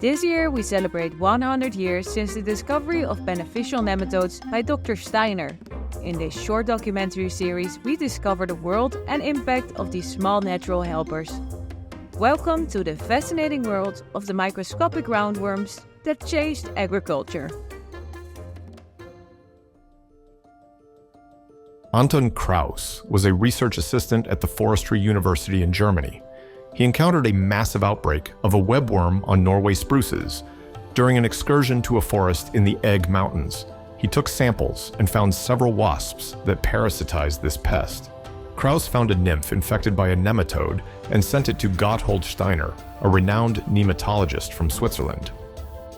This year, we celebrate 100 years since the discovery of beneficial nematodes by Dr. Steiner. In this short documentary series, we discover the world and impact of these small natural helpers. Welcome to the fascinating world of the microscopic roundworms that changed agriculture. Anton Kraus was a research assistant at the Forestry University in Germany. He encountered a massive outbreak of a webworm on Norway spruces during an excursion to a forest in the Egg Mountains. He took samples and found several wasps that parasitized this pest. Kraus found a nymph infected by a nematode and sent it to Gotthold Steiner, a renowned nematologist from Switzerland.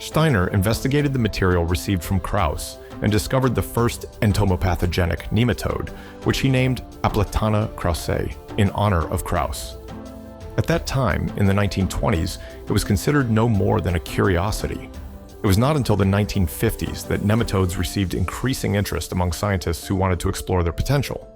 Steiner investigated the material received from Kraus and discovered the first entomopathogenic nematode, which he named Aplatana kraussei in honor of Kraus. At that time, in the 1920s, it was considered no more than a curiosity. It was not until the 1950s that nematodes received increasing interest among scientists who wanted to explore their potential.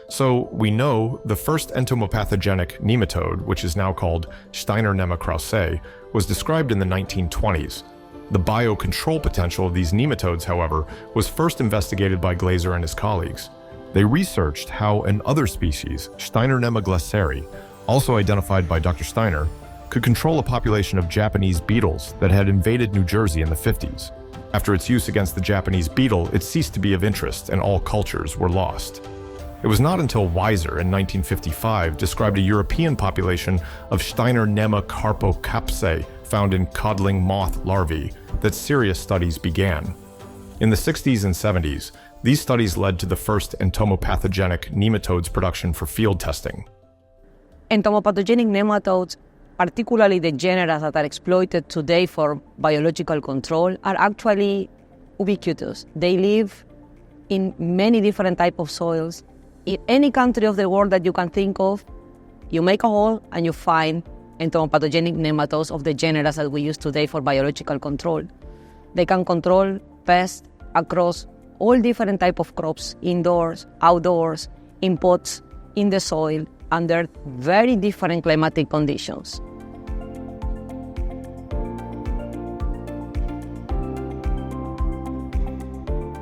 So we know the first entomopathogenic nematode, which is now called Steiner kraussei, was described in the 1920s. The biocontrol potential of these nematodes, however, was first investigated by Glaser and his colleagues. They researched how an other species, Steiner glacieri, also identified by Dr. Steiner, could control a population of Japanese beetles that had invaded New Jersey in the 50s. After its use against the Japanese beetle, it ceased to be of interest and all cultures were lost. It was not until Weiser in 1955 described a European population of Steiner carpocapsae found in codling moth larvae that serious studies began. In the 60s and 70s, these studies led to the first entomopathogenic nematodes production for field testing. Entomopathogenic nematodes, particularly the genera that are exploited today for biological control, are actually ubiquitous. They live in many different types of soils. In any country of the world that you can think of, you make a hole and you find entomopathogenic nematodes of the genera that we use today for biological control. They can control pests across all different types of crops, indoors, outdoors, in pots, in the soil, under very different climatic conditions.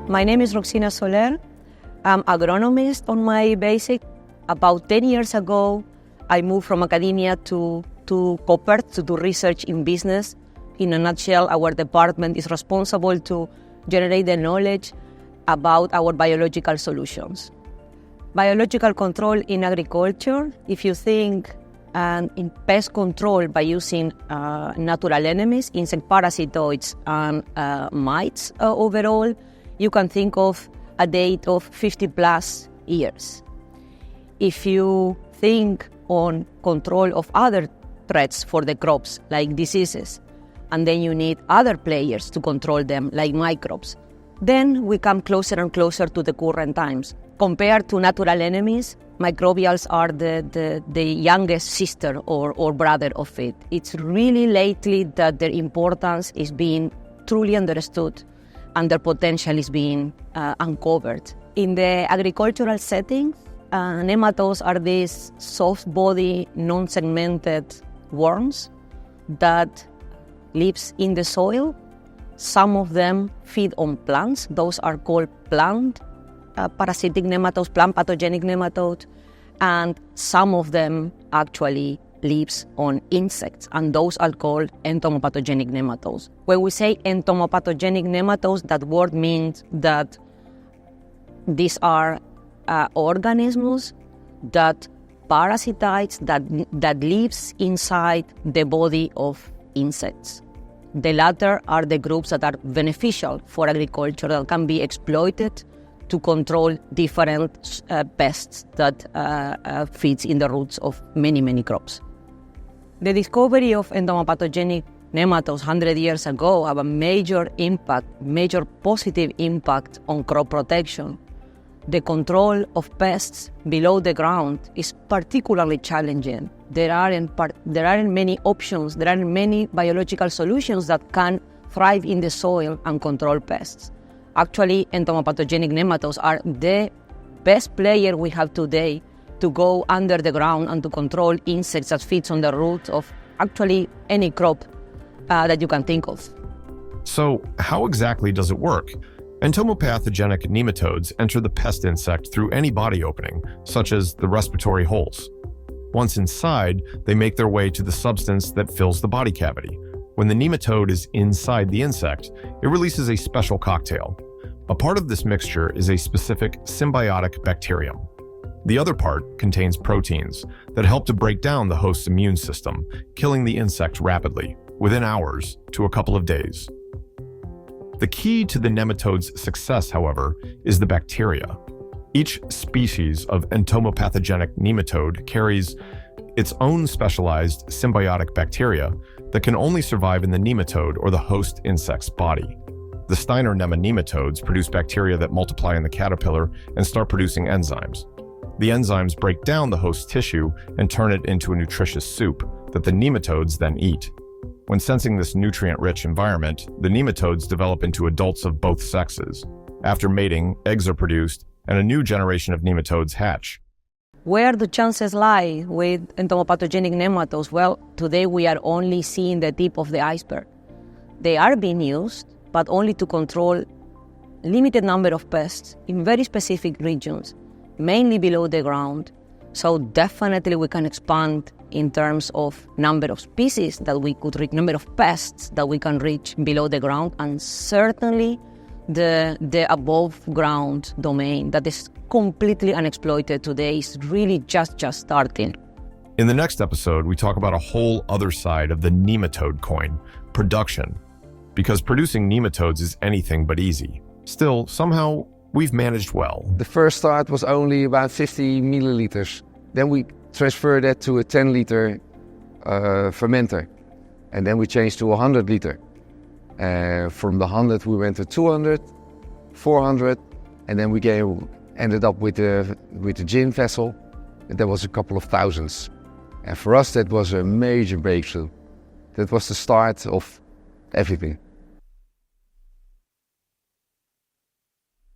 My name is Roxina Soler. I'm agronomist on my basic. About 10 years ago, I moved from academia to Koppert to do research in business. In a nutshell, our department is responsible to generate the knowledge about our biological solutions. Biological control in agriculture, if you think in pest control by using natural enemies, insect parasitoids and mites overall, you can think of a date of 50 plus years. If you think on control of other threats for the crops, like diseases, and then you need other players to control them, like microbes, then we come closer and closer to the current times. Compared to natural enemies, microbials are the youngest sister or brother of it. It's really lately that their importance is being truly understood and their potential is being uncovered. In the agricultural setting, nematodes are these soft-body, non-segmented worms that lives in the soil. Some of them feed on plants. Those are called plant parasitic nematodes, plant pathogenic nematodes, and some of them actually lives on insects, and those are called entomopathogenic nematodes. When we say entomopathogenic nematodes, that word means that these are organisms that parasitize, that lives inside the body of insects. The latter are the groups that are beneficial for agriculture, that can be exploited to control different pests that feeds in the roots of many, many crops. The discovery of entomopathogenic nematodes 100 years ago have a major positive impact on crop protection. The control of pests below the ground is particularly challenging. There aren't many options, there aren't many biological solutions that can thrive in the soil and control pests. Actually, entomopathogenic nematodes are the best player we have today to go under the ground and to control insects that feed on the roots of actually any crop that you can think of. So, how exactly does it work? Entomopathogenic nematodes enter the pest insect through any body opening, such as the respiratory holes. Once inside, they make their way to the substance that fills the body cavity. When the nematode is inside the insect, it releases a special cocktail. A part of this mixture is a specific symbiotic bacterium. The other part contains proteins that help to break down the host's immune system, killing the insect rapidly, within hours to a couple of days. The key to the nematode's success, however, is the bacteria. Each species of entomopathogenic nematode carries its own specialized symbiotic bacteria that can only survive in the nematode or the host insect's body. The Steiner nematodes produce bacteria that multiply in the caterpillar and start producing enzymes. The enzymes break down the host tissue and turn it into a nutritious soup that the nematodes then eat. When sensing this nutrient-rich environment, the nematodes develop into adults of both sexes. After mating, eggs are produced, and a new generation of nematodes hatch. Where the chances lie with entomopathogenic nematodes? Well, today we are only seeing the tip of the iceberg. They are being used, but only to control limited number of pests in very specific regions, mainly below the ground. So definitely we can expand in terms of number of species that we could reach, number of pests that we can reach below the ground, and certainly the above ground domain that is completely unexploited today is really just starting. In the next episode, we talk about a whole other side of the nematode coin, production. Because producing nematodes is anything but easy. Still, somehow, we've managed well. The first start was only about 50 milliliters. Then we transferred that to a 10-liter fermenter. And then we changed to a 100-liter. From the 100, we went to 200, 400, and then we ended up with the gin vessel. And that was a couple of thousands. And for us, that was a major breakthrough. That was the start of everything.